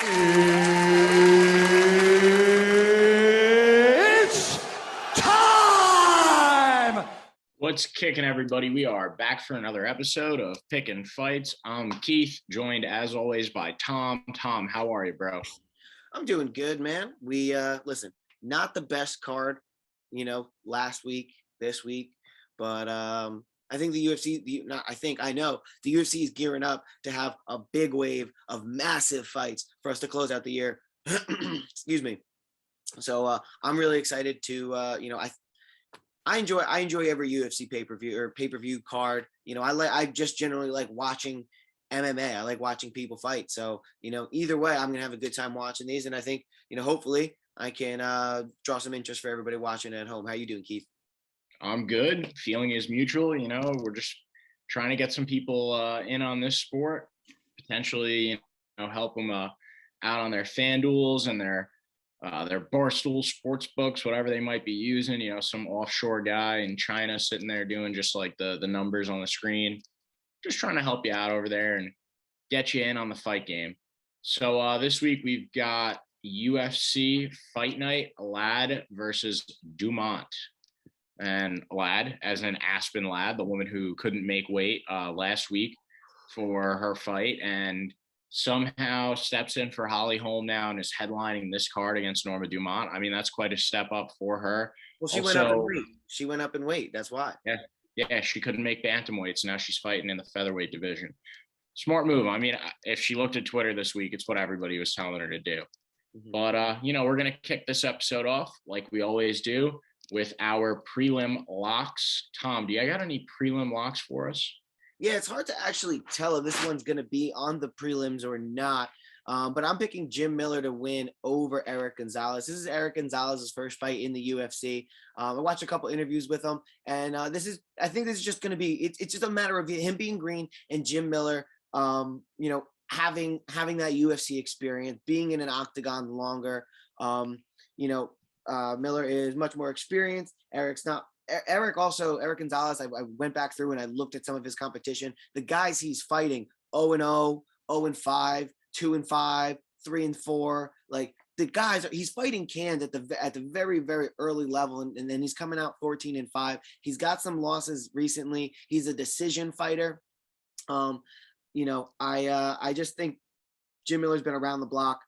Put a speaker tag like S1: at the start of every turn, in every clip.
S1: It's time!
S2: What's kicking, everybody? We are back for another episode of Pickin' Fights. I'm Keith, joined as always by Tom. Tom, how are you, bro?
S3: I'm doing good, man. We listen, not the best card, last week, this week, but I think the UFC, I know the UFC is gearing up to have a big wave of massive fights for us to close out the year. Excuse me. So I'm really excited to, I enjoy every UFC pay-per-view card. I just generally like watching MMA. I like watching people fight. So, either way, I'm going to have a good time watching these. And I think, hopefully I can draw some interest for everybody watching at home. How you doing, Keith?
S2: I'm good. Feeling is mutual. We're just trying to get some people in on this sport, potentially, help them out on their FanDuels and their Barstool sports books, whatever they might be using. Some offshore guy in China sitting there doing just like the numbers on the screen, just trying to help you out over there and get you in on the fight game. So this week we've got UFC Fight Night, Lad versus Dumont. And Lad, as in Aspen Lad, the woman who couldn't make weight last week for her fight and somehow steps in for Holly Holm now and is headlining this card against Norma Dumont. I mean, that's quite a step up for her.
S3: Well, she went up in weight. That's why.
S2: Yeah, she couldn't make bantamweight, so now she's fighting in the featherweight division. Smart move. I mean, if she looked at Twitter this week, it's what everybody was telling her to do. Mm-hmm. But, we're going to kick this episode off like we always do with our prelim locks. Tom, do you got any prelim locks for us?
S3: Yeah, it's hard to actually tell if this one's going to be on the prelims or not. But I'm picking Jim Miller to win over Eric Gonzalez. This is Eric Gonzalez's first fight in the UFC. I watched a couple interviews with him, and I think this is just going to be. It's just a matter of him being green and Jim Miller, having that UFC experience, being in an octagon longer. Miller is much more experienced. Eric's not. Eric Gonzalez, I went back through and I looked at some of his competition. The guys he's fighting, 0-0, 0-5, 2-5, 3-4. Like the guys, he's fighting cans at the very, very early level, and then he's coming out 14-5. He's got some losses recently. He's a decision fighter. I just think Jim Miller's been around the block.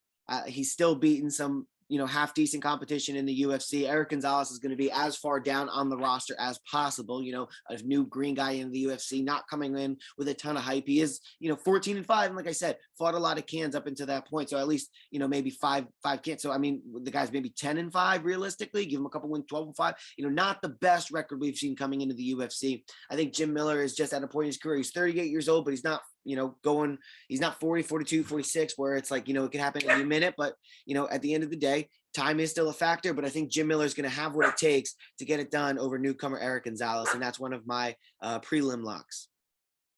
S3: He's still beating some half decent competition in the UFC. Eric Gonzalez is going to be as far down on the roster as possible. A new green guy in the UFC, not coming in with a ton of hype. He is, 14-5. And like I said, fought a lot of cans up until that point. So at least, maybe five cans. So, I mean, the guy's maybe 10-5 realistically, give him a couple wins, 12-5, not the best record we've seen coming into the UFC. I think Jim Miller is just at a point in his career. He's 38 years old, but he's not, he's not 40, 42, 46, where it's like, it can happen in a minute, but, at the end of the day, time is still a factor, but I think Jim Miller is going to have what it takes to get it done over newcomer Eric Gonzalez. And that's one of my prelim locks.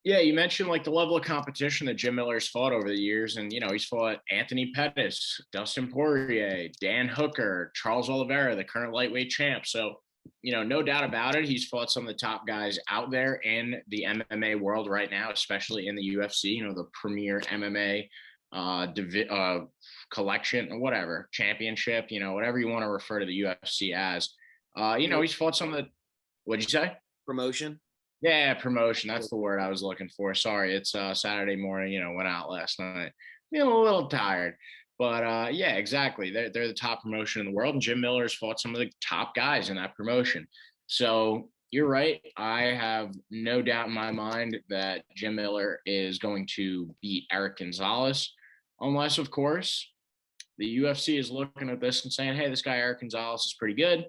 S2: Yeah, you mentioned like the level of competition that Jim Miller's fought over the years. And, he's fought Anthony Pettis, Dustin Poirier, Dan Hooker, Charles Oliveira, the current lightweight champ. So, no doubt about it. He's fought some of the top guys out there in the MMA world right now, especially in the UFC, the premier MMA collection or whatever, championship, whatever you want to refer to the UFC as. He's fought some of the, what'd you say?
S3: Promotion.
S2: Yeah, promotion. That's the word I was looking for. Sorry, it's Saturday morning, went out last night. A little tired. But yeah, exactly. They're the top promotion in the world, and Jim Miller has fought some of the top guys in that promotion. So you're right. I have no doubt in my mind that Jim Miller is going to beat Eric Gonzalez, unless, of course, the UFC is looking at this and saying, hey, this guy Eric Gonzalez is pretty good.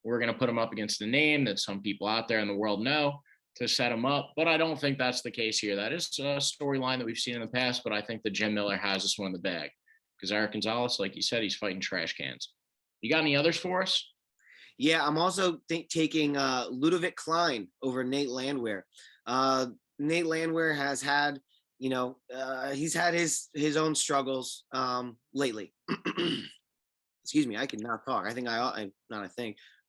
S2: We're going to put him up against the name that some people out there in the world know to set him up. But I don't think that's the case here. That is a storyline that we've seen in the past, but I think that Jim Miller has this one in the bag. Because Eric Gonzalez, like you said, he's fighting trash cans. You got any others for us?
S3: Yeah, I'm also taking Ludovic Klein over Nate Landwehr. Nate Landwehr has had, he's had his own struggles lately. Excuse me, I cannot talk. I think I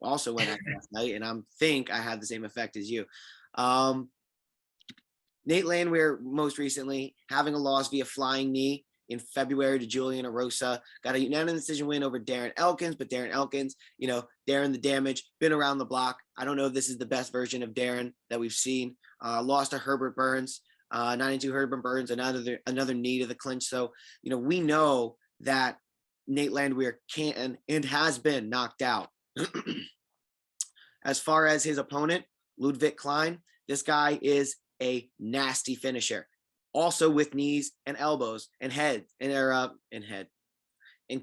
S3: also went out last night, and I think I had the same effect as you. Nate Landwehr most recently having a loss via flying knee in February to Julian Erosa. Got a unanimous decision win over Darren Elkins, but Darren Elkins, Darren the Damage, been around the block. I don't know if this is the best version of Darren that we've seen. Lost to Herbert Burns, 92 Herbert Burns, another knee to the clinch. So, we know that Nate Landwehr can and has been knocked out. As far as his opponent, Ludwig Klein, this guy is a nasty finisher. Also with knees and elbows and head and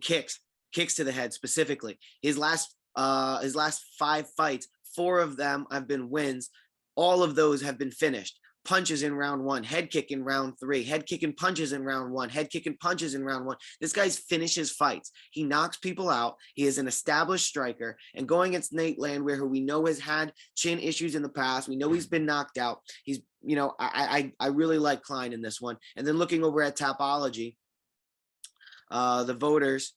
S3: kicks to the head specifically. His last 5 fights, 4 of them have been wins. All of those have been finished. Punches in round 1, head kick in round 3, head kick and punches in round 1, head kick and punches in round 1. This guy's finishes fights. He knocks people out. He is an established striker. And going against Nate Landwehr, who we know has had chin issues in the past, we know he's been knocked out. He's, I really like Klein in this one. And then looking over at Tapology, the voters,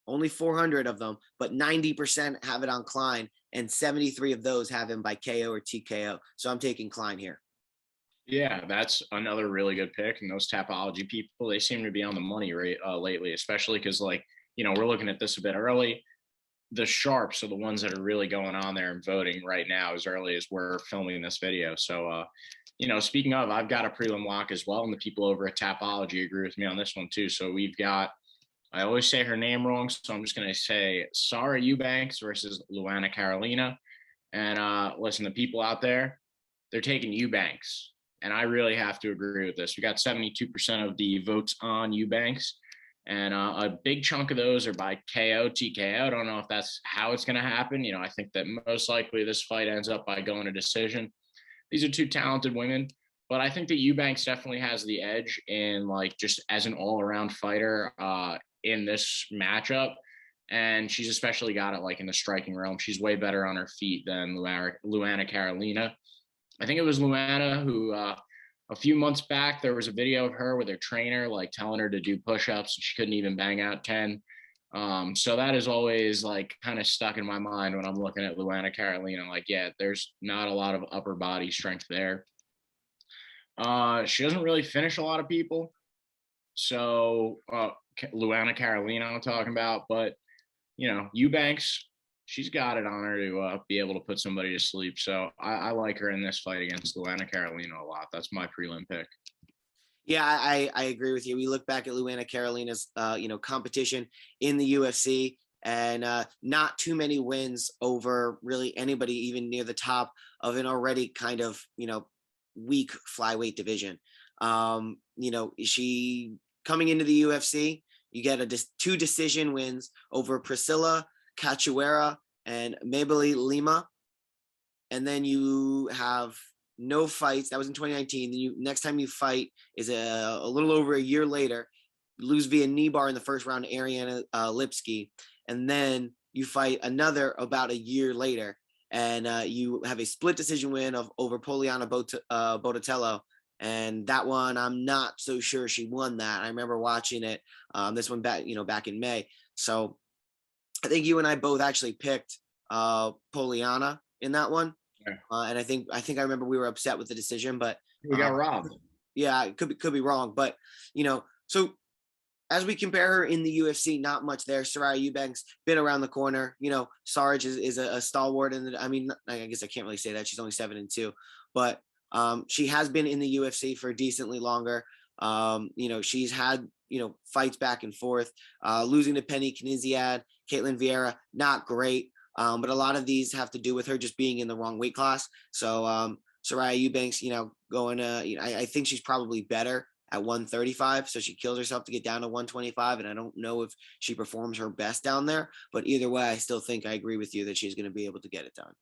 S3: only 400 of them, but 90% have it on Klein, and 73 of those have him by KO or TKO. So I'm taking Klein here.
S2: Yeah, that's another really good pick. And those Tapology people, they seem to be on the money lately, especially because, we're looking at this a bit early. The sharps are the ones that are really going on there and voting right now as early as we're filming this video. So, speaking of, I've got a prelim lock as well, and the people over at Tapology agree with me on this one too. So we've got, I always say her name wrong, so I'm just going to say Sara Eubanks versus Luana Carolina. And listen, the people out there, they're taking Eubanks. And I really have to agree with this. We got 72% of the votes on Eubanks, and a big chunk of those are by KO, TKO. I don't know if that's how it's going to happen. I think that most likely this fight ends up by going to decision. These are 2 talented women, but I think that Eubanks definitely has the edge in just as an all-around fighter in this matchup. And she's especially got it in the striking realm. She's way better on her feet than Luana Carolina. I think it was Luana who a few months back, there was a video of her with her trainer, telling her to do push-ups. She couldn't even bang out 10. So that is always kind of stuck in my mind when I'm looking at Luana Carolina. There's not a lot of upper body strength there. She doesn't really finish a lot of people. So Luana Carolina I'm talking about, but Eubanks, she's got it on her to be able to put somebody to sleep. So I like her in this fight against Luana Carolina a lot. That's my prelim pick.
S3: Yeah, I agree with you. We look back at Luana Carolina's, competition in the UFC, and not too many wins over really anybody even near the top of an already kind of, weak flyweight division. She coming into the UFC, you get 2 decision wins over Priscilla Cachoeira and Maybelline Lima, and then you have no fights. That was in 2019. Then next time you fight is a little over a year later. You lose via knee bar in the first round to Ariana Lipski, and then you fight another about a year later, and you have a split decision win over Poliana Botticello. And that one, I'm not so sure she won that. I remember watching it. This one back in May. So I think you and I both actually picked Poliana in that one.
S2: Yeah.
S3: And I think I remember we were upset with the decision, but
S2: we got robbed.
S3: Yeah, it could be wrong. But, so as we compare her in the UFC, not much there. Soraya Eubanks been around the corner. Sarge is a stalwart. And I guess I can't really say that. She's only 7-2, but she has been in the UFC for decently longer. She's had, fights back and forth, losing to Penny Kniziad, Caitlin Vieira, not great. But a lot of these have to do with her just being in the wrong weight class. So Soraya Eubanks, going I think she's probably better at 135. So she kills herself to get down to 125. And I don't know if she performs her best down there, but either way, I still think I agree with you that she's going to be able to get it done.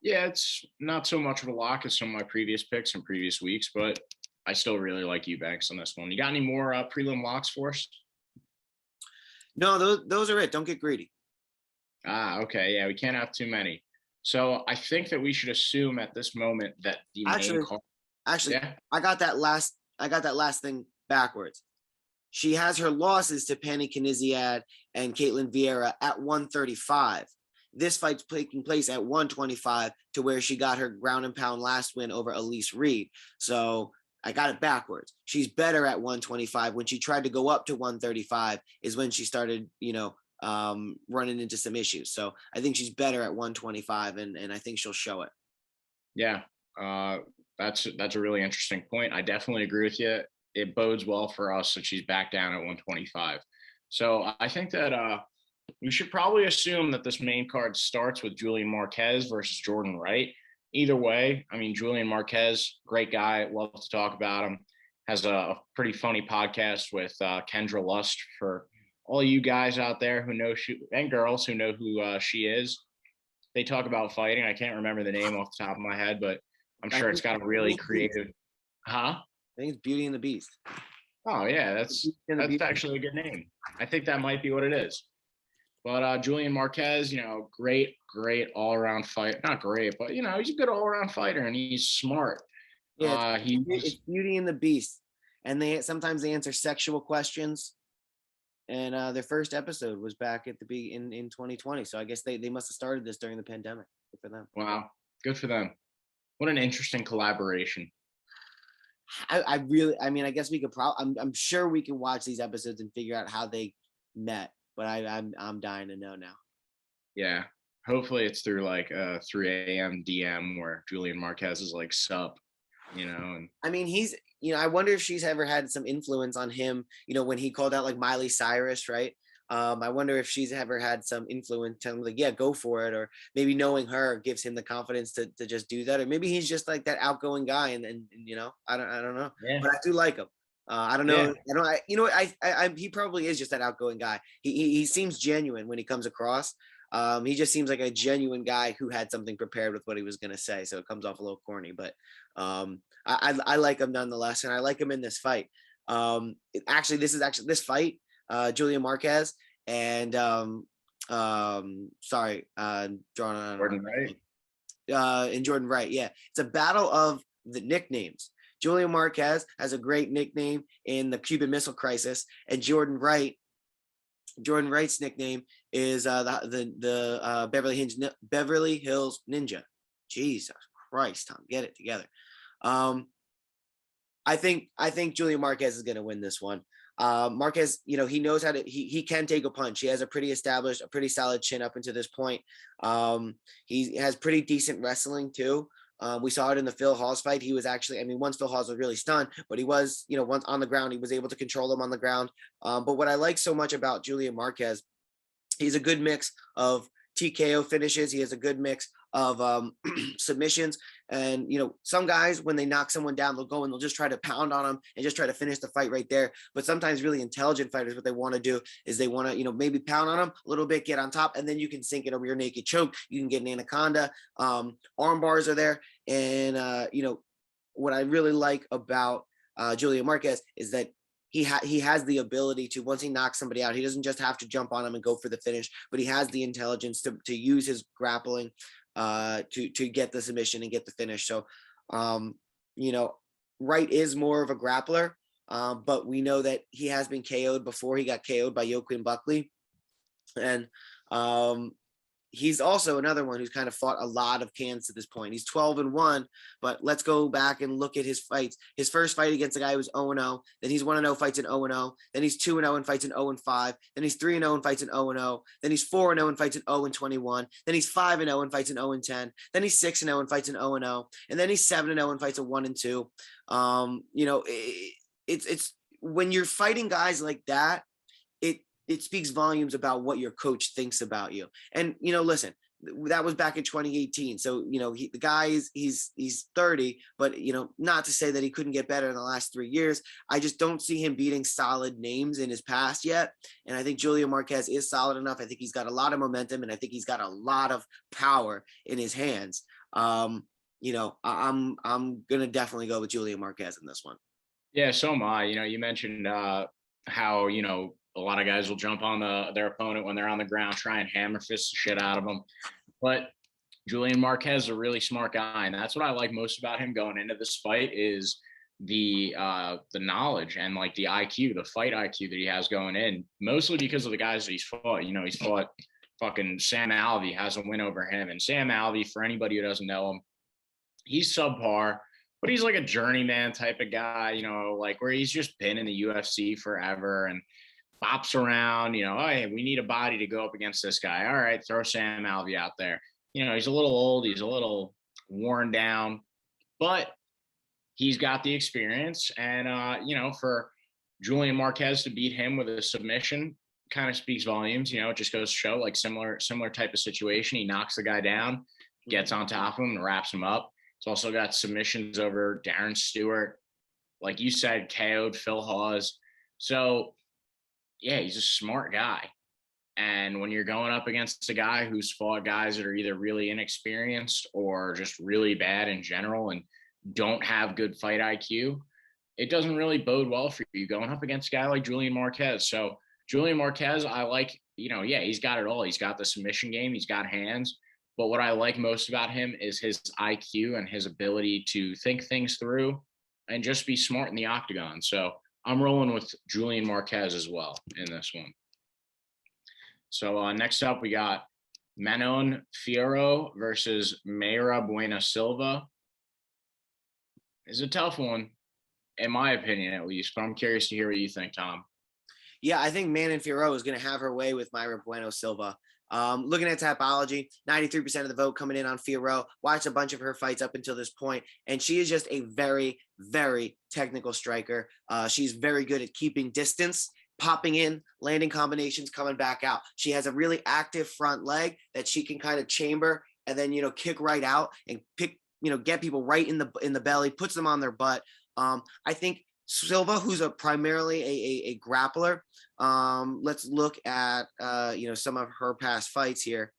S2: Yeah, it's not so much of a lock as some of my previous picks in previous weeks, but I still really like Eubanks on this one. You got any more prelim locks for us?
S3: No, those are it. Don't get greedy.
S2: Okay. Yeah, we can't have too many. So I think that we should assume at this moment that the main card.
S3: Actually, yeah. I got that last thing backwards. She has her losses to Penny Kniziad and Caitlin Vieira at 135. This fight's taking place at 125, to where she got her ground and pound last win over Elise Reed. So I got it backwards. She's better at 125. When she tried to go up to 135 is when she started, running into some issues. So I think she's better at 125, and I think she'll show it.
S2: Yeah, that's a really interesting point. I definitely agree with you. It bodes well for us that she's back down at 125. So I think that we should probably assume that this main card starts with Julian Marquez versus Jordan Wright. Either way, I mean, Julian Marquez, great guy. Love to talk about him. Has a pretty funny podcast with Kendra Lust for all you guys out there who know and girls who know who she is. They talk about fighting. I can't remember the name off the top of my head, but I'm sure it's got a really creative. Huh?
S3: I think it's Beauty and the Beast.
S2: Oh yeah, that's actually a good name. I think that might be what it is. But Julian Marquez, great all-around fight. Not great, but he's a good all-around fighter, and he's smart.
S3: Yeah, it's Beauty and the Beast, and sometimes they answer sexual questions. And their first episode was back at in 2020. So I guess they must have started this during the pandemic. Good for them.
S2: Wow, good for them. What an interesting collaboration.
S3: I guess we could I'm sure we can watch these episodes and figure out how they met, but I'm dying to know now.
S2: Yeah, hopefully it's through like 3 a.m. DM where Julian Marquez is like sup, and
S3: I mean, he's I wonder if she's ever had some influence on him, when he called out like Miley Cyrus, right? I wonder if she's ever had some influence, telling him like, yeah, go for it, or maybe knowing her gives him the confidence to just do that, or maybe he's just like that outgoing guy, and I don't know,
S2: yeah.
S3: But I do like him. I don't know. Yeah. He probably is just that outgoing guy. He seems genuine when he comes across. He just seems like a genuine guy who had something prepared with what he was going to say. So it comes off a little corny, but I like him nonetheless. And I like him in this fight. This fight, Julian Marquez and Jordan
S2: Wright.
S3: And Jordan Wright. Yeah. It's a battle of the nicknames. Julian Marquez has a great nickname in the Cuban Missile Crisis, and Jordan Wright's nickname is the Beverly Hills Ninja. Jesus Christ, Tom, get it together. I think Julian Marquez is going to win this one. Marquez, he knows how to. He can take a punch. He has a pretty solid chin up until this point. He has pretty decent wrestling too. We saw it in the Phil Hawes fight. He was actually, once Phil Hawes was really stunned, but he was, once on the ground, he was able to control him on the ground. But what I like so much about Julian Marquez, he's a good mix of TKO finishes. He has a good mix of submissions. And, some guys, when they knock someone down, they'll go and they'll just try to pound on them and just try to finish the fight right there. But sometimes really intelligent fighters, what they want to do is they want to, maybe pound on them a little bit, get on top, and then you can sink it over your naked choke. You can get an anaconda. Arm bars are there. And, what I really like about Julian Marquez is that he has the ability to, once he knocks somebody out, he doesn't just have to jump on him and go for the finish, but he has the intelligence to use his grappling to get the submission and get the finish. So, Wright is more of a grappler, but we know that he has been KO'd before. He got KO'd by Joaquin Buckley. And he's also another one who's kind of fought a lot of cans to this point. He's 12-1, but let's go back and look at his fights. His first fight against a guy who was 0-0, then he's 1-0, fights in 0-0, then he's 2-0 and fights in 0-5, then he's 3-0 and fights in 0-0, then he's 4-0 and fights in 0-21, then he's 5-0 and fights in 0-10, then he's 6-0 and fights in 0-0, and then he's 7-0 and fights in 1-2. It's when you're fighting guys like that, it speaks volumes about what your coach thinks about you. And, listen, that was back in 2018. So, the guy he's 30, but, not to say that he couldn't get better in the last 3 years. I just don't see him beating solid names in his past yet. And I think Julian Marquez is solid enough. I think he's got a lot of momentum, and I think he's got a lot of power in his hands. I'm going to definitely go with Julian Marquez in this one.
S2: Yeah, so am I. You mentioned how, a lot of guys will jump on their opponent when they're on the ground, try and hammer fist the shit out of them. But Julian Marquez is a really smart guy, and that's what I like most about him going into this fight is the knowledge and like the IQ, the fight IQ that he has going in, mostly because of the guys that he's fought. He's fought fucking Sam Alvey, has a win over him. And Sam Alvey, for anybody who doesn't know him, he's subpar, but he's like a journeyman type of guy, you know, like where he's just been in the UFC forever and bops around, you know, oh, hey, we need a body to go up against this guy. All right, throw Sam Alvey out there. You know, he's a little old, he's a little worn down, but he's got the experience. And, you know, for Julian Marquez to beat him with a submission kind of speaks volumes. You know, it just goes to show like similar type of situation. He knocks the guy down, gets on top of him and wraps him up. He's also got submissions over Darren Stewart. Like you said, KO'd Phil Hawes. So, yeah, he's a smart guy. And when you're going up against a guy who's fought guys that are either really inexperienced or just really bad in general and don't have good fight IQ, it doesn't really bode well for you going up against a guy like Julian Marquez. So Julian Marquez, I like, you know, yeah, he's got it all. He's got the submission game. He's got hands. But what I like most about him is his IQ and his ability to think things through and just be smart in the octagon. So I'm rolling with Julian Marquez as well in this one. So next up, we got Manon Fiorot versus Mayra Bueno Silva. It's a tough one, in my opinion, at least. But I'm curious to hear what you think, Tom.
S3: Yeah, I think Manon Fiorot is going to have her way with Mayra Bueno Silva. Looking at Tapology, 93% of the vote coming in on Fiorot. Watched a bunch of her fights up until this point, and she is just a very, very technical striker. She's very good at keeping distance, popping in, landing combinations, coming back out. She has a really active front leg that she can kind of chamber and then, you know, kick right out and pick, you know, get people right in the belly, puts them on their butt. I think Silva, who's primarily a grappler. Let's look at you know, some of her past fights here.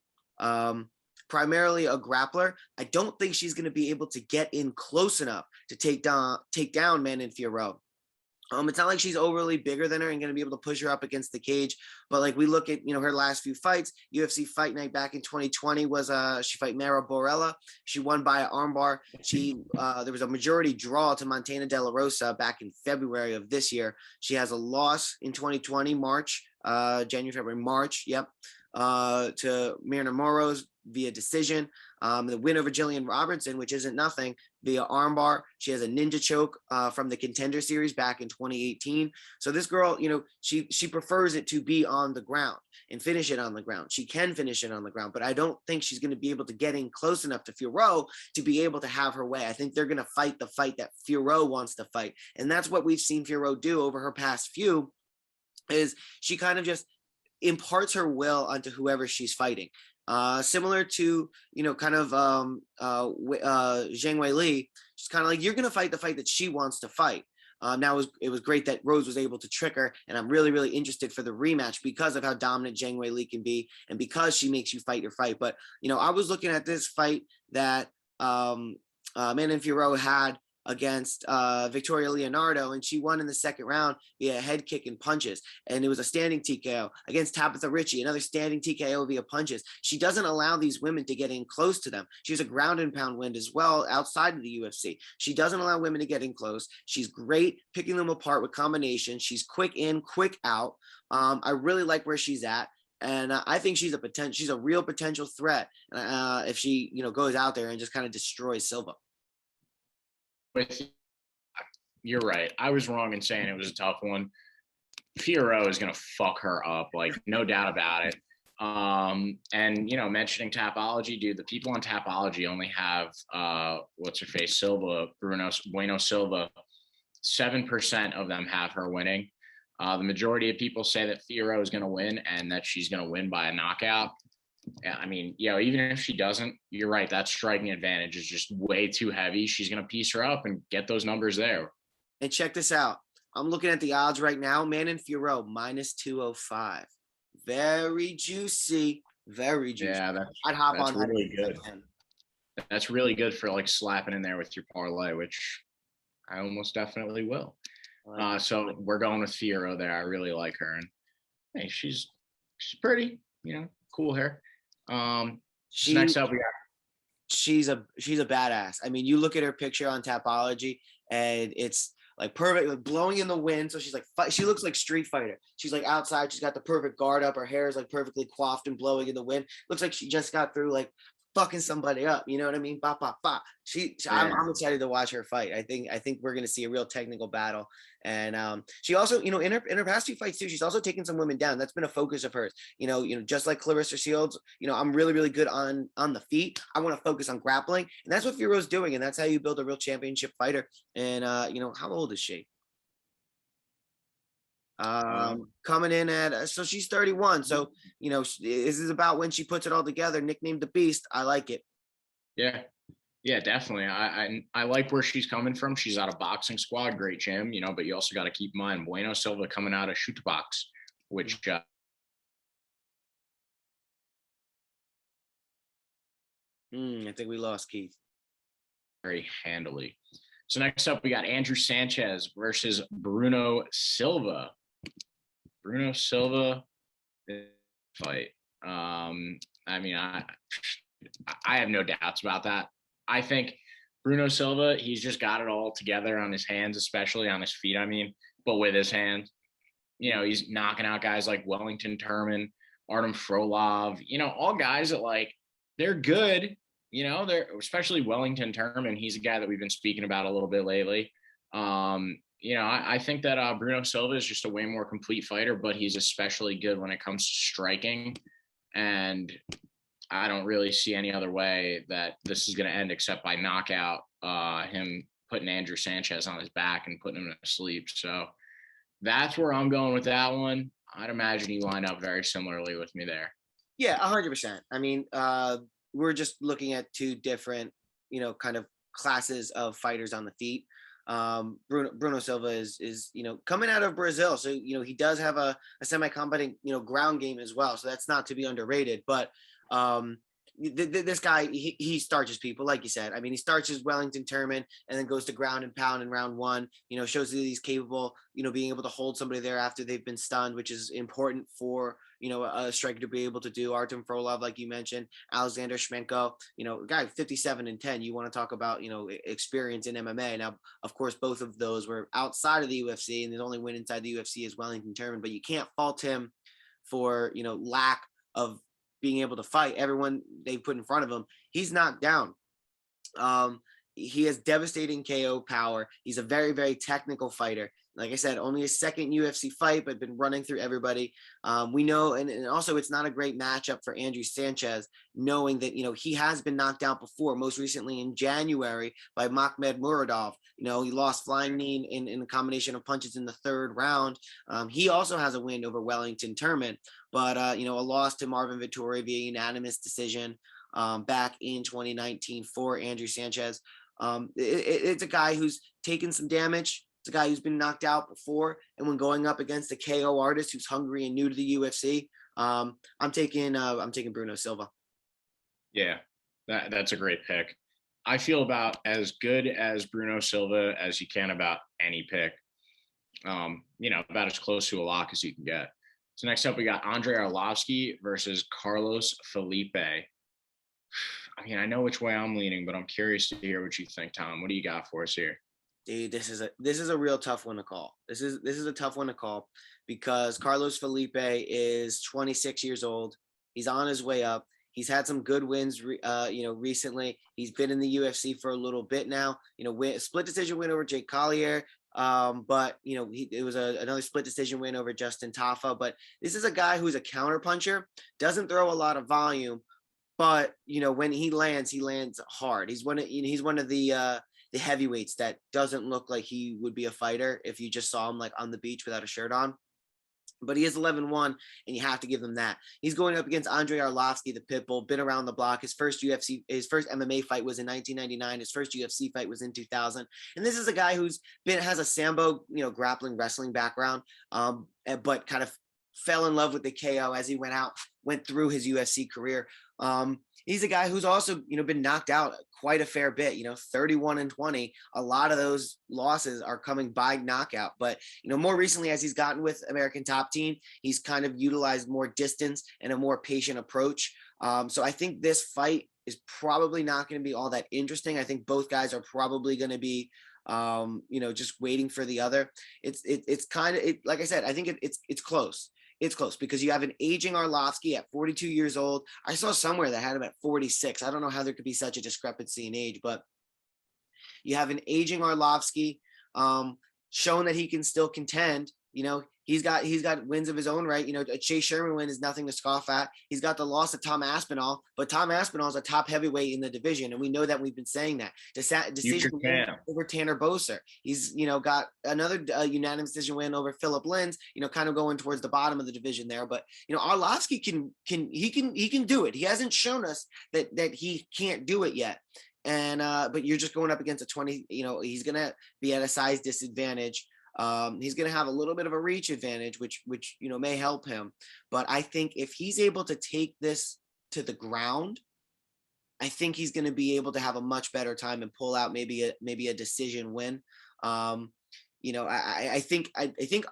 S3: Primarily a grappler. I don't think she's going to be able to get in close enough to take down Manon Fiorot. It's not like she's overly bigger than her and going to be able to push her up against the cage. But like we look at, you know, her last few fights, UFC Fight Night back in 2020 was she fight Mara Borella. She won by an armbar. There was a majority draw to Montana De La Rosa back in February of this year. She has a loss in 2020, January, February, March. Yep. To Mirna Moros via decision. The win over Jillian Robertson, which isn't nothing, via armbar. She has a ninja choke from the Contender Series back in 2018. So this girl, you know, she prefers it to be on the ground and finish it on the ground. She can finish it on the ground, but I don't think she's going to be able to get in close enough to Fiorot to be able to have her way. I think they're going to fight the fight that Fiorot wants to fight. And that's what we've seen Fiorot do over her past few, is she kind of just imparts her will onto whoever she's fighting. Similar to, you know, kind of Zhang Wei Li, she's kind of like, you're going to fight the fight that she wants to fight. Now it was great that Rose was able to trick her, and I'm really, really interested for the rematch because of how dominant Zhang Wei Li can be, and because she makes you fight your fight. But, you know, I was looking at this fight that Manon Fiorot had against Victoria Leonardo, and she won in the second round via head kick and punches, and it was a standing TKO against Tabitha Ritchie, another standing TKO via punches. She doesn't allow these women to get in close to them. She has a ground and pound win as well outside of the UFC. She doesn't allow women to get in close. She's great picking them apart with combinations. She's quick in, quick out. I really like where she's at. And I think she's a real potential threat if she, you know, goes out there and just kind of destroys Silva.
S2: You're right. I was wrong in saying it was a tough one. Fiorot is going to fuck her up, like no doubt about it. And you know, mentioning Tapology, dude, the people on Tapology only have what's her face, Silva, Bruno, Bueno Silva. 7% of them have her winning. The majority of people say that Fiorot is going to win and that she's going to win by a knockout. Yeah, I mean, you know, even if she doesn't, you're right. That striking advantage is just way too heavy. She's going to piece her up and get those numbers there.
S3: And check this out. I'm looking at the odds right now. Manon Fiorot -205. Very juicy. Very juicy.
S2: Yeah,
S3: I'd hop
S2: that's
S3: on
S2: really
S3: that.
S2: good. That's really good for like slapping in there with your parlay, which I almost definitely will. So we're going with Fiorot there. I really like her, and hey, she's pretty. You know, cool hair. Next up, we got.
S3: She's a badass. I mean, you look at her picture on Tapology, and it's like perfect, like blowing in the wind. So she's like, she looks like Street Fighter. She's like outside. She's got the perfect guard up. Her hair is like perfectly coiffed and blowing in the wind. Looks like she just got through like fucking somebody up. You know what I mean? Ba, ba, ba. I'm excited to watch her fight. I think we're going to see a real technical battle. And she also, you know, in her past 2 fights too, she's also taken some women down. That's been a focus of hers. You know, just like Clarissa Shields, you know, I'm really, really good on the feet. I want to focus on grappling. And that's what Fiorot's doing. And that's how you build a real championship fighter. And, you know, how old is she? Coming in at, so she's 31. So, you know, this is about when she puts it all together, nicknamed the Beast. I like it.
S2: Yeah, definitely. I like where she's coming from. She's out of boxing squad, great gym, you know, but you also got to keep in mind Bueno Silva coming out of shoot box, which
S3: I think we lost Keith
S2: very handily. So next up, we got Andrew Sanchez versus Bruno Silva. Bruno Silva fight. I mean, I have no doubts about that. I think Bruno Silva, he's just got it all together on his hands, especially on his feet. I mean, but with his hands, you know, he's knocking out guys like Wellington Turman, Artem Frolov, you know, all guys that like, they're good, you know, they're especially Wellington Turman. He's a guy that we've been speaking about a little bit lately. You know, I think that Bruno Silva is just a way more complete fighter, but he's especially good when it comes to striking. And I don't really see any other way that this is going to end except by knockout, him putting Andrew Sanchez on his back and putting him to sleep. So that's where I'm going with that one. I'd imagine you line up very similarly with me there.
S3: Yeah, 100%. I mean, we're just looking at 2 different, you know, kind of classes of fighters on the feet. Bruno Silva is, you know, coming out of Brazil. So, you know, he does have a semi-competent, you know, ground game as well. So that's not to be underrated, but this guy, he starches people, like you said. I mean, he starches Wellington Turman and then goes to ground and pound in round 1, you know, shows that he's capable, you know, being able to hold somebody there after they've been stunned, which is important for, you know, a striker to be able to do. Artem Frolov, like you mentioned, Alexander Shmenko, you know, guy 57-10. You want to talk about, you know, experience in MMA. Now, of course, both of those were outside of the UFC, and the only win inside the UFC is Wellington Turman, but you can't fault him for, you know, lack of being able to fight. Everyone they put in front of him, he's knocked down. He has devastating KO power. He's a very, very technical fighter. Like I said, only his 2nd UFC fight, but been running through everybody. We know, and also it's not a great matchup for Andrew Sanchez, knowing that, you know, he has been knocked out before, most recently in January by Makhmed Muradov. You know, he lost flying knee in a combination of punches in the 3rd round. He also has a win over Wellington Turman, but, you know, a loss to Marvin Vettori via unanimous decision back in 2019 for Andrew Sanchez. It's a guy who's taken some damage. It's a guy who's been knocked out before, and when going up against a KO artist who's hungry and new to the UFC, I'm taking Bruno Silva.
S2: Yeah, that's a great pick. I feel about as good as Bruno Silva as you can about any pick. You know, about as close to a lock as you can get. So next up, we got Andre Arlovski versus Carlos Felipe. I mean, I know which way I'm leaning, but I'm curious to hear what you think, Tom. What do you got for us here?
S3: Dude, this is a real tough one to call. This is a tough one to call because Carlos Felipe is 26 years old. He's on his way up. He's had some good wins, you know, recently. He's been in the UFC for a little bit now. You know, split decision win over Jake Collier. But you know, it was another split decision win over Justin Tafa. But this is a guy who's a counter puncher, doesn't throw a lot of volume, but you know, when he lands hard. He's one of the heavyweights that doesn't look like he would be a fighter if you just saw him like on the beach without a shirt on. But he is 11-1, and you have to give them that. He's going up against Andre Arlovski, the Pitbull, been around the block. His first MMA fight was in 1999. His first UFC fight was in 2000. And this is a guy has a Sambo, you know, grappling wrestling background, but kind of fell in love with the KO as he went through his UFC career. He's a guy who's also, you know, been knocked out quite a fair bit, you know, 31-20. A lot of those losses are coming by knockout. But, you know, more recently, as he's gotten with American Top Team, he's kind of utilized more distance and a more patient approach. So I think this fight is probably not going to be all that interesting. I think both guys are probably going to be, you know, just waiting for the other. It's kind of, like I said, I think it's close. it's close because you have an aging Arlovski at 42 years old. I saw somewhere that had him at 46. I don't know how there could be such a discrepancy in age, but you have an aging Arlovski, showing that he can still contend. You know, he's got wins of his own right. You know, a Chase Sherman win is nothing to scoff at. He's got the loss of Tom Aspinall, but Tom Aspinall is a top heavyweight in the division, and we know that. We've been saying that. Decision win over Tanner Boser. He's, you know, got another unanimous decision win over Philip Lins. You know, kind of going towards the bottom of the division there. But you know, Arlovski can do it. He hasn't shown us that he can't do it yet. And but you're just going up against a 20. You know, he's gonna be at a size disadvantage. He's going to have a little bit of a reach advantage, which, you know, may help him. But I think if he's able to take this to the ground, I think he's going to be able to have a much better time and pull out maybe a decision win. You know, I think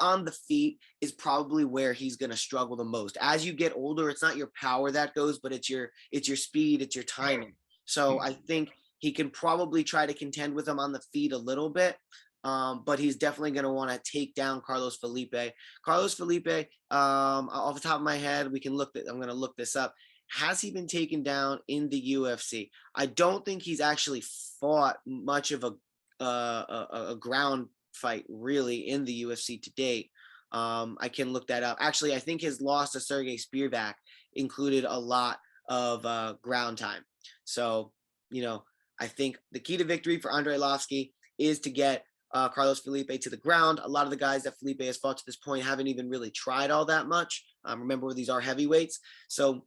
S3: on the feet is probably where he's going to struggle the most. As you get older, it's not your power that goes, but it's your speed, it's your timing. So I think he can probably try to contend with him on the feet a little bit. But he's definitely going to want to take down Carlos Felipe. Carlos Felipe, off the top of my head, I'm going to look this up. Has he been taken down in the UFC? I don't think he's actually fought much of a ground fight really in the UFC to date. I can look that up. Actually, I think his loss to Sergey Spivak included a lot of ground time. So, you know, I think the key to victory for Andrei Arlovski is to get Carlos Felipe to the ground. A lot of the guys that Felipe has fought to this point haven't even really tried all that much. Remember, these are heavyweights. So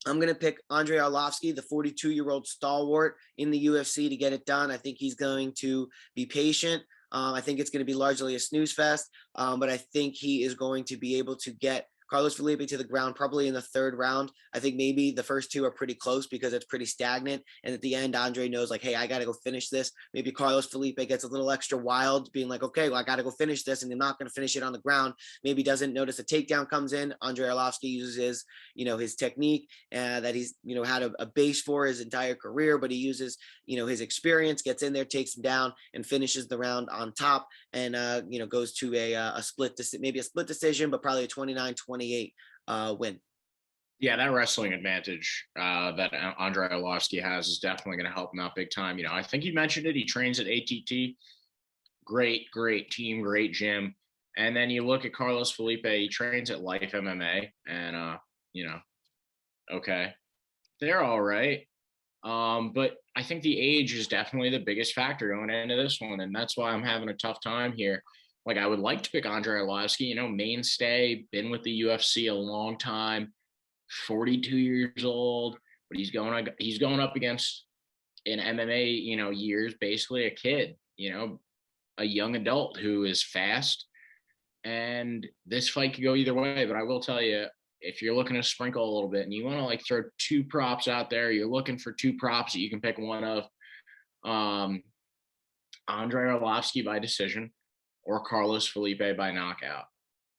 S3: I'm going to pick Andrei Arlovski, the 42-year-old stalwart in the UFC, to get it done. I think he's going to be patient. I think it's going to be largely a snooze fest, but I think he is going to be able to get Carlos Felipe to the ground probably in the third round. I think maybe the first two are pretty close because it's pretty stagnant. And at the end, Andre knows like, hey, I got to go finish this. Maybe Carlos Felipe gets a little extra wild, being like, okay, well, I got to go finish this. And I'm not going to finish it on the ground. Maybe doesn't notice a takedown comes in. Andrei Arlovski uses his, his technique that he's, had a base for his entire career, but he uses, his experience, gets in there, takes him down and finishes the round on top and, goes to a split, maybe a split decision, but probably a 29-28 win.
S2: Yeah, that wrestling advantage that Andrei Arlovski has is definitely going to help him out big time. I think you mentioned it. He trains at ATT. Great team, great gym. And then you look at Carlos Felipe. He trains at Life MMA, and okay, they're all right. But I think the age is definitely the biggest factor going into this one, and that's why I'm having a tough time here. Like, I would like to pick Andrei Arlovski, mainstay, been with the UFC a long time, 42 years old, but he's going up against in MMA, years, basically a kid, a young adult who is fast. And this fight could go either way, but I will tell you, if you're looking to sprinkle a little bit and you want to throw two props out there, you're looking for two props that you can pick one of, Andrei Arlovski by decision or Carlos Felipe by knockout.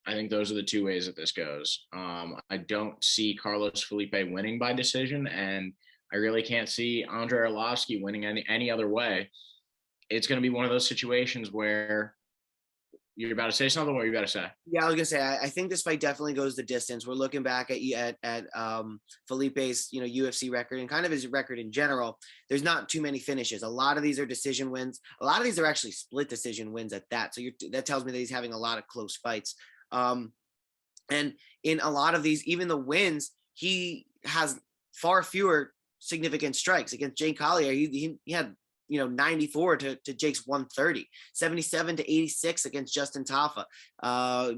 S2: I think those are the two ways that this goes. I don't see Carlos Felipe winning by decision, and I really can't see Andrei Arlovski winning any other way. It's going to be one of those situations where you're about to say something. What are you about to say?
S3: Yeah, I was gonna say I think this fight definitely goes the distance. We're looking back at Felipe's UFC record and kind of his record in general. There's not too many finishes. A lot of these are decision wins. A lot of these are actually split decision wins at that. So that tells me that he's having a lot of close fights. And in a lot of these, even the wins, he has far fewer significant strikes. Against Jake Collier, he had 94 to Jake's 130, 77 to 86 against Justin Tafa.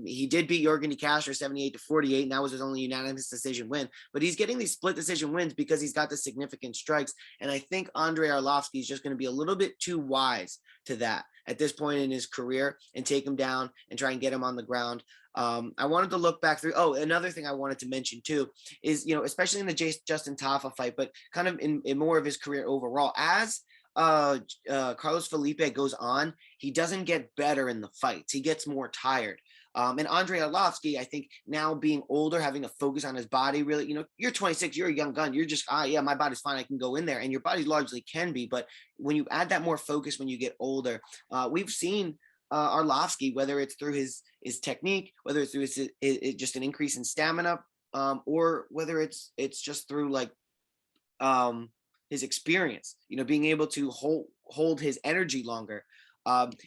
S3: He did beat Yorgan De Castro 78 to 48, and that was his only unanimous decision win. But he's getting these split decision wins because he's got the significant strikes. And I think Andrei Arlovski is just going to be a little bit too wise to that at this point in his career and take him down and try and get him on the ground. I wanted to look back through. Oh, another thing I wanted to mention too is, especially in the Justin Tafa fight, but kind of in more of his career overall, as Carlos Felipe goes on, he doesn't get better in the fights. He gets more tired. And Andrei Arlovski, I think now being older, having to focus on his body, really, you're 26, you're a young gun. You're just, yeah, my body's fine. I can go in there, and your body largely can be. But when you add that more focus, when you get older, we've seen Arlovski, whether it's through his technique, whether it's through his just an increase in stamina, or whether it's just through like his experience, being able to hold his energy longer.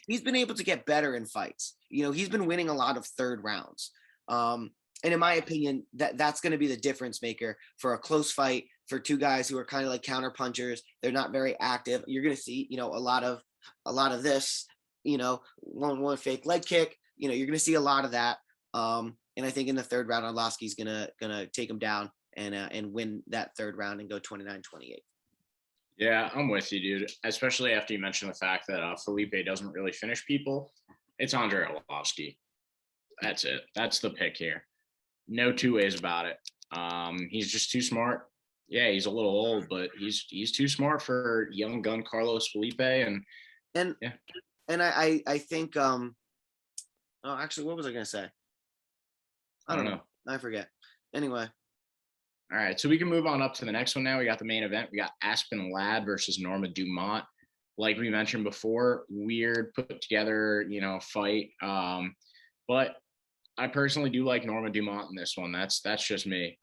S3: He's been able to get better in fights. He's been winning a lot of third rounds. And in my opinion, that's going to be the difference maker for a close fight, for two guys who are kind of like counter punchers. They're not very active. You're going to see, a lot of this, one fake leg kick, you're going to see a lot of that. And I think in the third round, Arlovski's going to take him down and win that third round and go 29-28.
S2: Yeah, I'm with you, dude. Especially after you mentioned the fact that Felipe doesn't really finish people. It's Andre Arlovski. That's it. That's the pick here. No two ways about it. He's just too smart. Yeah, he's a little old, but he's too smart for young gun Carlos Felipe. And yeah.
S3: And I think actually, what was I gonna say? I don't know. I forget. Anyway.
S2: All right, so we can move on up to the next one now. We got the main event. We got Aspen Ladd versus Norma Dumont. Like we mentioned before, weird put together, fight. But I personally do like Norma Dumont in this one. That's just me.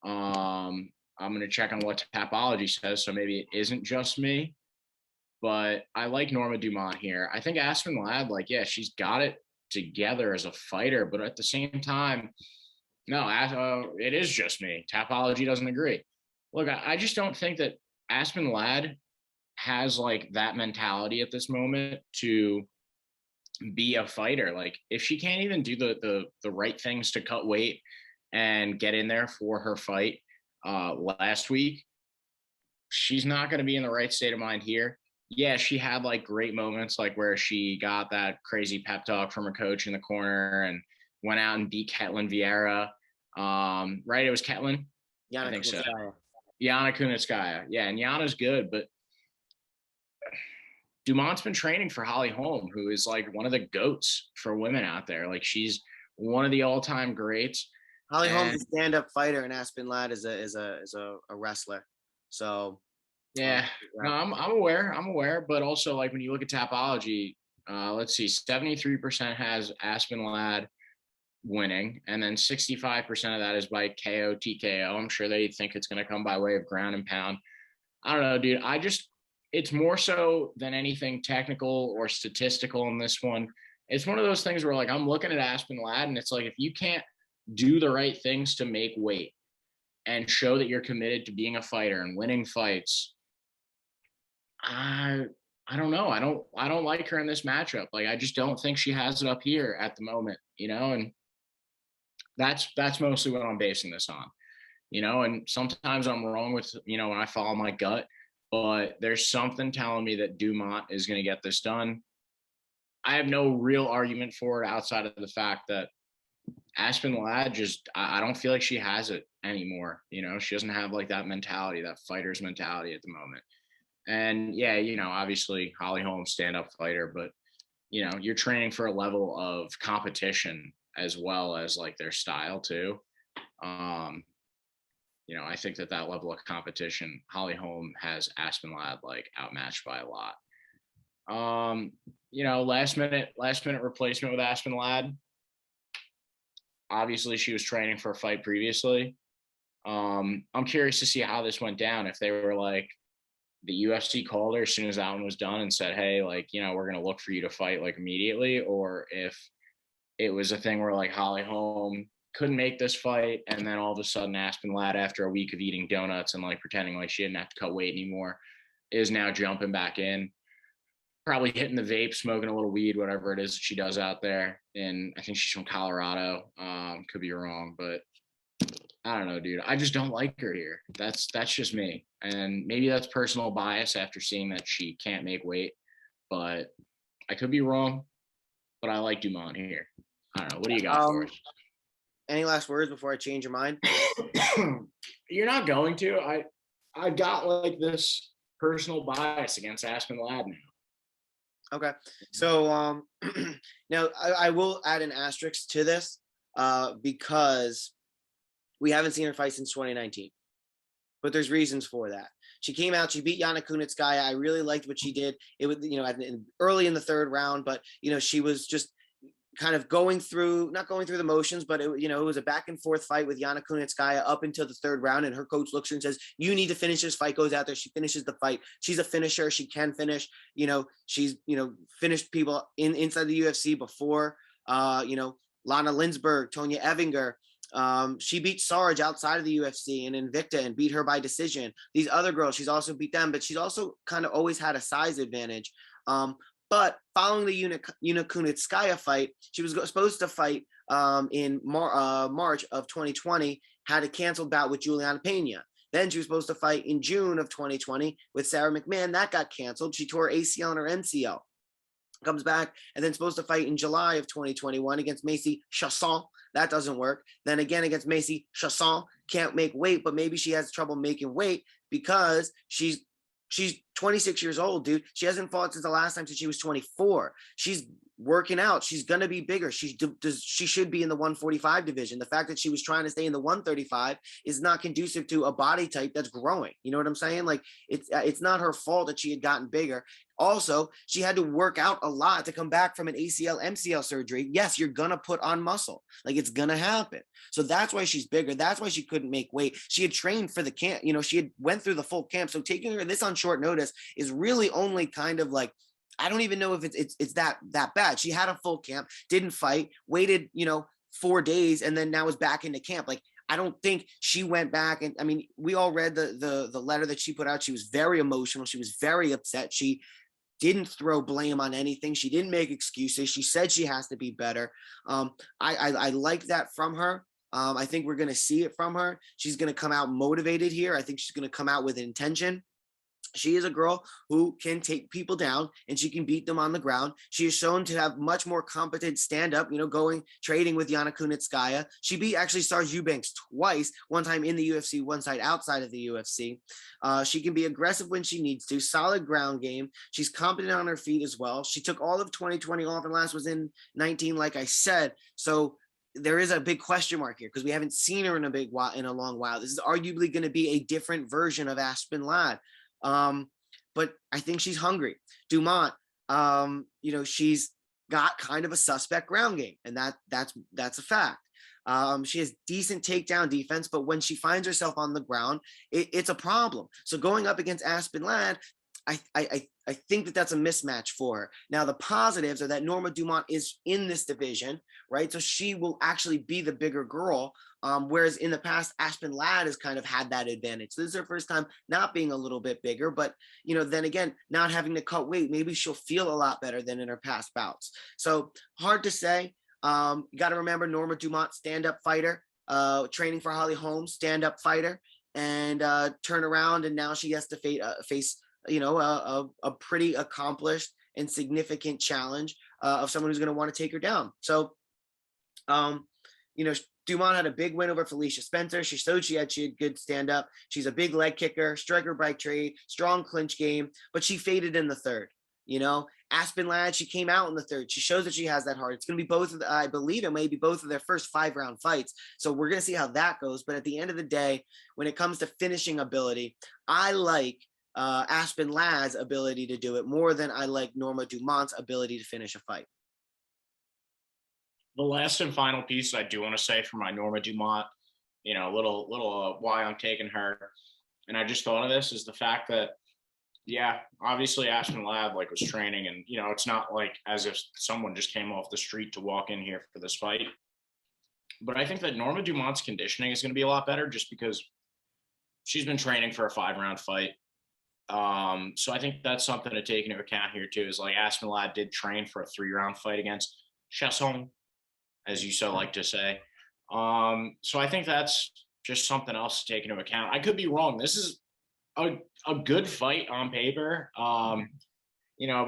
S2: I'm going to check on what Tapology says, so maybe it isn't just me. But I like Norma Dumont here. I think Aspen Ladd, she's got it together as a fighter, but at the same time, no, it is just me. Tapology doesn't agree. Look, I just don't think that Aspen Ladd has that mentality at this moment to be a fighter. If she can't even do the right things to cut weight and get in there for her fight last week, she's not going to be in the right state of mind here. Yeah, she had great moments where she got that crazy pep talk from her coach in the corner and went out and beat Ketlin Vieira. Right? It was Ketlin?
S3: Yana,
S2: I think
S3: Kunitskaya.
S2: so. Yana Kunitskaya. Yeah, and Yana's good, but Dumont's been training for Holly Holm, who is one of the GOATs for women out there. She's one of the all-time greats.
S3: Holly Holm's a stand-up fighter, and Aspen Ladd is a wrestler. So
S2: yeah, no, I'm aware, but also when you look at Tapology, let's see, 73% has Aspen Ladd winning, and then 65% of that is by KO, TKO. I'm sure they think it's going to come by way of ground and pound. I don't know, dude. It's more so than anything technical or statistical in this one. It's one of those things where I'm looking at Aspen Ladd, and it's if you can't do the right things to make weight and show that you're committed to being a fighter and winning fights, I don't know. I don't like her in this matchup. I just don't think she has it up here at the moment, and that's mostly what I'm basing this on, and sometimes I'm wrong with, when I follow my gut, but there's something telling me that Dumont is going to get this done. I have no real argument for it outside of the fact that Aspen Ladd I don't feel like she has it anymore. She doesn't have that mentality, that fighter's mentality at the moment. And yeah, obviously Holly Holm, stand-up fighter, but you're training for a level of competition as well as their style too. I think that level of competition, Holly Holm has Aspen Ladd outmatched by a lot. Last minute replacement with Aspen Ladd. Obviously, she was training for a fight previously. I'm curious to see how this went down. If they were the UFC called her as soon as that one was done and said, hey, we're going to look for you to fight immediately, or if it was a thing where Holly Holm couldn't make this fight, and then all of a sudden Aspen Ladd, after a week of eating donuts and pretending she didn't have to cut weight anymore, is now jumping back in, probably hitting the vape, smoking a little weed, whatever it is that she does out there. And I think she's from Colorado. Could be wrong, but I don't know, dude. I just don't like her here. That's just me. And maybe that's personal bias after seeing that she can't make weight, but I could be wrong. But I like Dumont here. I don't know. What do you got for us?
S3: Any last words before I change your mind?
S2: You're not going to. I got this personal bias against Aspen Ladd now.
S3: Okay. So now I will add an asterisk to this because we haven't seen her fight since 2019. But there's reasons for that. She came out, she beat Yana Kunitskaya. I really liked what she did. It was, early in the third round, but, she was just kind of not going through the motions, but it was a back and forth fight with Yana Kunitskaya up until the third round. And her coach looks at her and says, you need to finish this fight, goes out there. She finishes the fight. She's a finisher. She can finish, she's, finished people inside the UFC before, Lana Linsberg, Tonya Evinger. She beat Sarge outside of the UFC and Invicta and beat her by decision. These other girls, she's also beat them, but she's also kind of always had a size advantage. But following the Yana Kunitskaya fight, she was supposed to fight in March of 2020, had a canceled bout with Julian Pena. Then she was supposed to fight in June of 2020 with Sarah McMahon. That got canceled. She tore ACL and her MCL. Comes back and then supposed to fight in July of 2021 against Macy Chasson. That doesn't work. Then again against Macy Chasson, can't make weight, but maybe she has trouble making weight because she's 26 years old, dude. She hasn't fought since the last time since she was 24. She's working out. She's going to be bigger. She should be in the 145 division. The fact that she was trying to stay in the 135 is not conducive to a body type that's growing. You know what I'm saying? Like it's not her fault that she had gotten bigger. Also, she had to work out a lot to come back from an ACL, MCL surgery. Yes, you're going to put on muscle. Like it's going to happen. So that's why she's bigger. That's why she couldn't make weight. She had trained for the camp. She had went through the full camp. So taking her this on short notice is really only kind of like, I don't even know if it's that bad. She had a full camp, didn't fight, waited, 4 days, and then now is back into camp. Like, I don't think she went back. And I mean, we all read the letter that she put out. She was very emotional. She was very upset. She didn't throw blame on anything. She didn't make excuses. She said she has to be better. I like that from her. I think we're going to see it from her. She's going to come out motivated here. I think she's going to come out with intention. She is a girl who can take people down and she can beat them on the ground. She is shown to have much more competent stand-up, trading with Yana Kunitskaya. She beat actually Sarge Eubanks twice, one time in the UFC, one side outside of the UFC. She can be aggressive when she needs to, solid ground game. She's competent on her feet as well. She took all of 2020 off and last was in 19, like I said. So there is a big question mark here because we haven't seen her in a long while. This is arguably going to be a different version of Aspen Ladd. But I think she's hungry. Dumont, she's got kind of a suspect ground game, and that's a fact. She has decent takedown defense, but when she finds herself on the ground, it's a problem. So going up against Aspen Ladd, I think that's a mismatch for her. Now, the positives are that Norma Dumont is in this division, right? So she will actually be the bigger girl. Whereas in the past, Aspen Ladd has kind of had that advantage. So this is her first time not being a little bit bigger, but, then again, not having to cut weight, maybe she'll feel a lot better than in her past bouts. So hard to say. You got to remember Norma Dumont, stand-up fighter, training for Holly Holmes, stand-up fighter, and turn around. And now she has to face a pretty accomplished and significant challenge of someone who's going to want to take her down. So, Dumont had a big win over Felicia Spencer. She showed she had good stand-up. She's a big leg kicker, striker by trade, strong clinch game, but she faded in the third. Aspen Ladd, she came out in the third. She shows that she has that heart. It's going to be I believe it may be both of their first 5-round fights. So we're going to see how that goes. But at the end of the day, when it comes to finishing ability, I like Aspen Ladd's ability to do it more than I like Norma Dumont's ability to finish a fight.
S2: The last and final piece I do want to say for my Norma Dumont, little why I'm taking her, and I just thought of this, is the fact that, yeah, obviously Aspen Ladd was training, and it's not like as if someone just came off the street to walk in here for this fight. But I think that Norma Dumont's conditioning is going to be a lot better just because she's been training for a 5-round fight. So I think that's something to take into account here too, is Aspen Ladd did train for a 3-round fight against Chasson, as you so like to say. So I think that's just something else to take into account. I could be wrong. This is a good fight on paper, but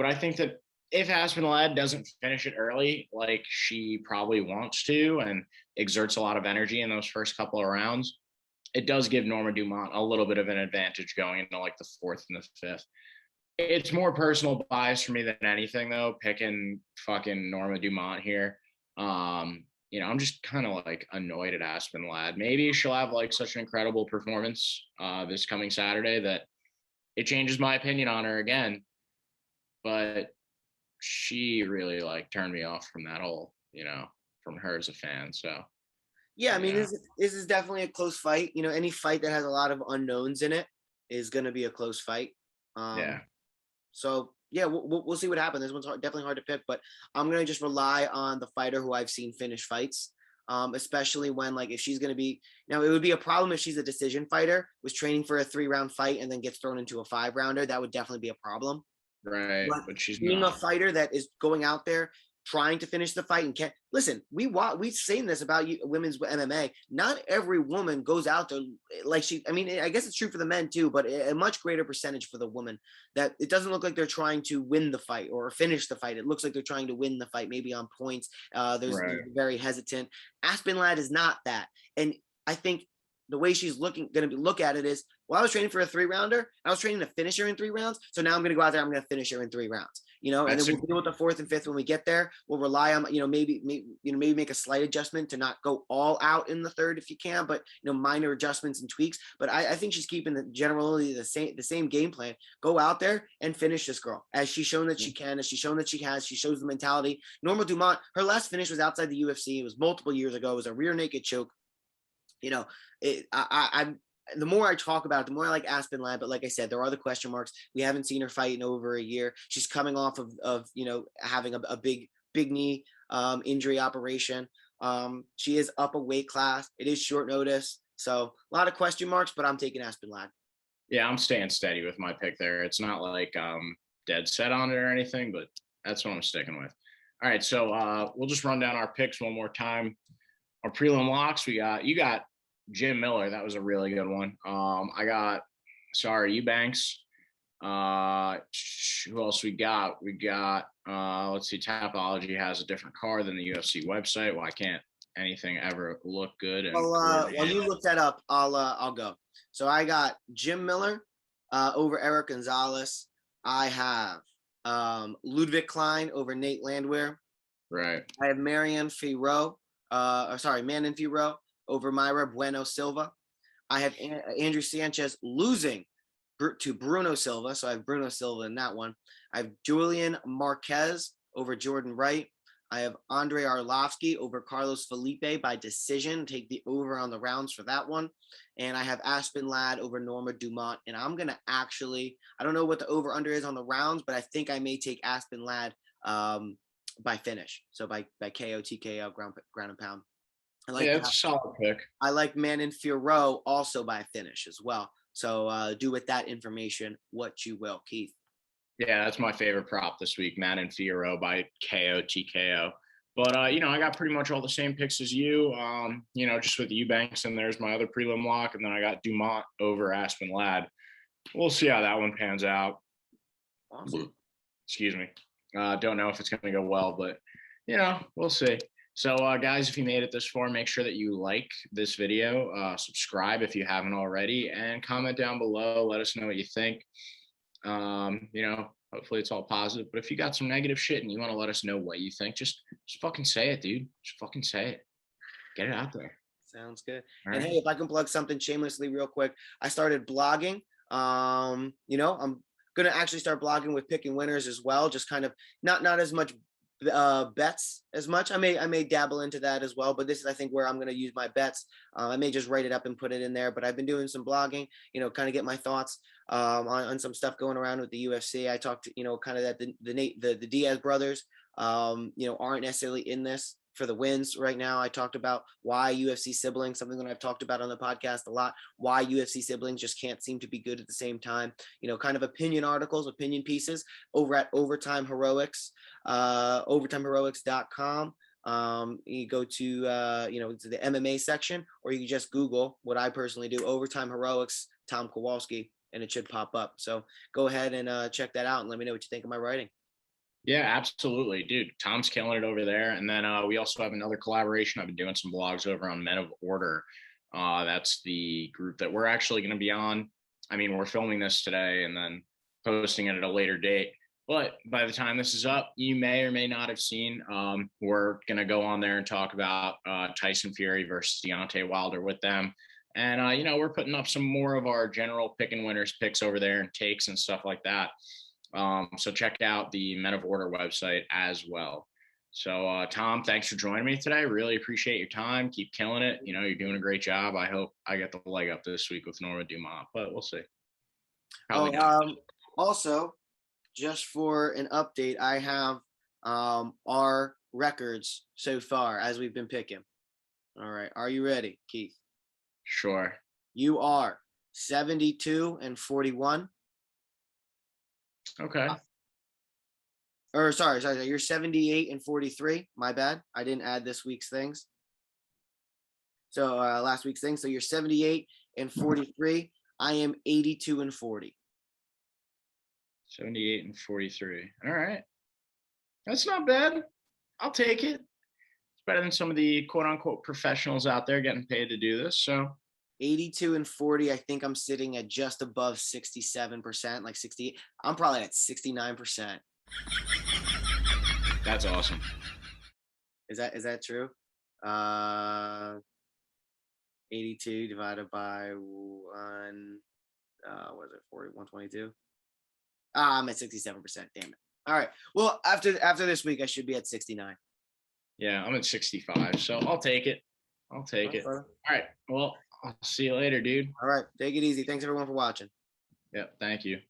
S2: I think that if Aspen Ladd doesn't finish it early, like she probably wants to, and exerts a lot of energy in those first couple of rounds, it does give Norma Dumont a little bit of an advantage going into the 4th and the 5th. It's more personal bias for me than anything, though, picking fucking Norma Dumont here. I'm just kind of annoyed at Aspen Ladd. Maybe she'll have such an incredible performance this coming Saturday that it changes my opinion on her again. But she really like turned me off from that whole, from her as a fan. So
S3: yeah, I mean, this is definitely a close fight. Any fight that has a lot of unknowns in it is going to be a close fight.
S2: Yeah.
S3: So yeah, we'll see what happens. This one's definitely hard to pick, but I'm gonna just rely on the fighter who I've seen finish fights. Especially when, like, if she's going to be, now it would be a problem if she's a decision fighter, was training for a 3-round fight and then gets thrown into a 5-rounder. That would definitely be a problem.
S2: Right. But she's
S3: being
S2: not
S3: a fighter that is going out there trying to finish the fight and can't listen. We've seen this about women's MMA. Not every woman goes out there like she. I mean, I guess it's true for the men too, but a much greater percentage for the woman. That it doesn't look like they're trying to win the fight or finish the fight. It looks like they're trying to win the fight, maybe on points. They're very hesitant. Aspen Ladd is not that, and I think the way she's going to look at it is, well, I was training for a 3-rounder. I was training to finish her in 3 rounds. So now I'm going to go out there. I'm going to finish her in 3 rounds, and then we'll deal with the 4th and 5th when we get there. We'll rely on, maybe make a slight adjustment to not go all out in the 3rd if you can, but, minor adjustments and tweaks. But I think she's keeping generally the same game plan. Go out there and finish this girl, as she's shown that she can, as she's shown that she has. She shows the mentality. Norma Dumont, her last finish was outside the UFC. It was multiple years ago. It was a rear naked choke. The more I talk about it, the more I like Aspen Ladd. But like I said, there are the question marks. We haven't seen her fight in over a year. She's coming off of having a big knee injury operation. She is up a weight class. It is short notice, so a lot of question marks. But I'm taking Aspen Ladd.
S2: Yeah, I'm staying steady with my pick there. It's not like dead set on it or anything, but that's what I'm sticking with. All right, so we'll just run down our picks one more time. Our prelim locks, you got Jim Miller. That was a really good one. I got Eubanks. Who else we got? We got, let's see, Tapology has a different card than the UFC website. Well, I can't anything ever look good.
S3: While you look that up, I'll go. So I got Jim Miller over Eric Gonzalez. I have Ludwig Klein over Nate Landwehr.
S2: Right.
S3: I have Manon Fiorot over Mayra Bueno Silva. I have Andrew Sanchez losing to Bruno Silva. So I have Bruno Silva in that one. I have Julian Marquez over Jordan Wright. I have Andre Arlovski over Carlos Felipe by decision. Take the over on the rounds for that one. And I have Aspen Ladd over Norma Dumont. And I'm going to I don't know what the over under is on the rounds, but I think I may take Aspen Ladd by finish. So by KO, TKO, ground and pound.
S2: It's a solid pick.
S3: I like Manon Fiorot also by finish as well. So do with that information what you will, Keith.
S2: Yeah, that's my favorite prop this week, Manon Fiorot by KO, TKO. But, I got pretty much all the same picks as you, just with Eubanks, and there's my other prelim lock, and then I got Dumont over Aspen Ladd. We'll see how that one pans out.
S3: Awesome.
S2: Excuse me. Don't know if it's going to go well, but, we'll see. So, guys, if you made it this far, make sure that you like this video, subscribe if you haven't already, and comment down below. Let us know what you think. Hopefully it's all positive. But if you got some negative shit and you want to let us know what you think, just fucking say it, dude. Just fucking say it. Get it out there.
S3: Sounds good.
S2: All
S3: and
S2: right.
S3: Hey, if I can plug something shamelessly real quick, I started blogging. I'm gonna actually start blogging with picking winners as well. Just kind of not as much bets as much. I may dabble into that as well, but this is, I think, where I'm going to use my bets. I may just write it up and put it in there, but I've been doing some blogging, kind of get my thoughts on some stuff going around with the UFC. I talked to, kind of that the Diaz brothers, aren't necessarily in this for the wins right now. I talked about why UFC siblings, something that I've talked about on the podcast a lot, why UFC siblings just can't seem to be good at the same time, kind of opinion articles, opinion pieces over at Overtime Heroics, overtimeheroics.com. You go to, to the MMA section, or you can just Google what I personally do, Overtime Heroics, Tom Kowalski, and it should pop up. So go ahead and check that out and let me know what you think of my writing.
S2: Yeah, absolutely, dude. Tom's killing it over there. And then we also have another collaboration. I've been doing some blogs over on Men of Order. That's the group that we're actually going to be on. I mean, we're filming this today and then posting it at a later date. But by the time this is up, you may or may not have seen, we're going to go on there and talk about Tyson Fury versus Deontay Wilder with them. And, we're putting up some more of our general pick and winners picks over there and takes and stuff like that. So check out the Men of Order website as well. So, Tom, thanks for joining me today. Really appreciate your time. Keep killing it. You're doing a great job. I hope I get the leg up this week with Norma Dumont, but we'll see.
S3: Also, just for an update, I have our records so far as we've been picking. All right. Are you ready, Keith?
S2: Sure.
S3: You are 72-41.
S2: Okay.
S3: Or sorry. You're 78-43. My bad. I didn't add this week's things. So last week's thing. So you're 78-43. I am 82-40.
S2: 78-43. All right. That's not bad. I'll take it. It's better than some of the quote unquote professionals out there getting paid to do this. So
S3: 82-40. I think I'm sitting at just above 67%, like 60. I'm probably at 69%.
S2: That's awesome.
S3: Is that true? 82 divided by 1. Was it 40? 122? I'm at 67%. Damn it. All right. Well, after this week, I should be at 69.
S2: Yeah, I'm at 65. So I'll take it. All right. Well, I'll see you later, dude.
S3: All right. Take it easy. Thanks everyone for watching.
S2: Yep. Thank you.